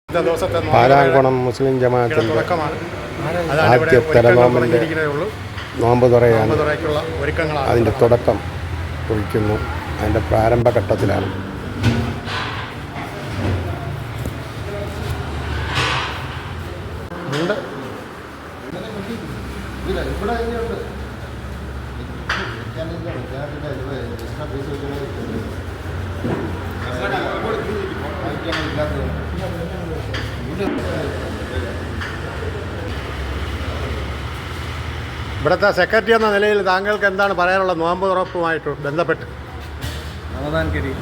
പാലാങ്കുളം മുസ്ലിം ജമാഅത്തിൻ്റെ ആദ്യത്തെ നോമ്പിൻ്റെ നോമ്പ് തുറയാണ്. അതിൻ്റെ തുടക്കം കുറിക്കുന്നു. അതിൻ്റെ പ്രാരംഭഘട്ടത്തിലാണ്. ഇവിടുത്തെ സെക്രട്ടറി എന്ന നിലയിൽ താങ്കൾക്ക് എന്താണ് പറയാനുള്ളത് നോമ്പ് തുറപ്പുമായിട്ട് ബന്ധപ്പെട്ട്? റമദാൻ കരീം.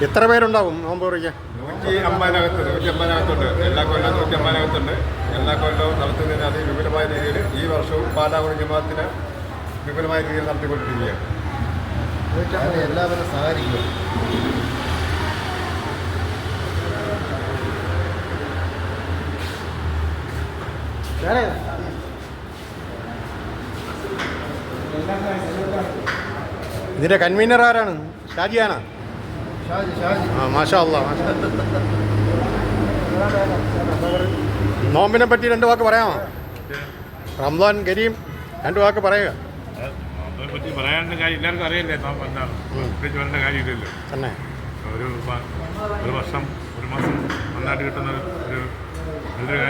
എത്ര പേരുണ്ടാവും നോമ്പ് തുറയ്ക്കാൻ? 150-150 എല്ലാ കൊല്ലം 150 എല്ലാ കൊല്ലവും നടത്തുന്നതിന് അത് വിപുലമായ രീതിയിൽ ഈ വർഷവും പാലാകുളം ജമാഅത്തിന് വിപുലമായ രീതിയിൽ നടത്തിക്കൊണ്ടിരിക്കുകയാണ്. എല്ലാവരും സഹകരിക്കും. ഇതിൻ്റെ കൺവീനർ ആരാണ്? ഷാജിയാണോ? മാഷാ അല്ലാഹ്. നോമ്പിനെ പറ്റി 2 വാക്ക് പറയാമോ? റംസാൻ കരീം 2 വാക്ക് പറയുക. പറയാനുള്ള കാര്യം എല്ലാവർക്കും അറിയില്ലേ, എന്താണ് പ്രത്യേകിച്ച് വരേണ്ട കാര്യമില്ലല്ലോ. തന്നെ ഒരു വർഷം 1 മാസം നന്നായിട്ട് കിട്ടുന്ന നല്ലൊരു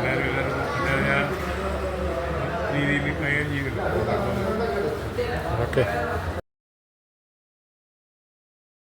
കാര്യമില്ല. എല്ലാവരും രീതിയിൽ കൈകാര്യം ചെയ്തില്ല. ഓക്കെ.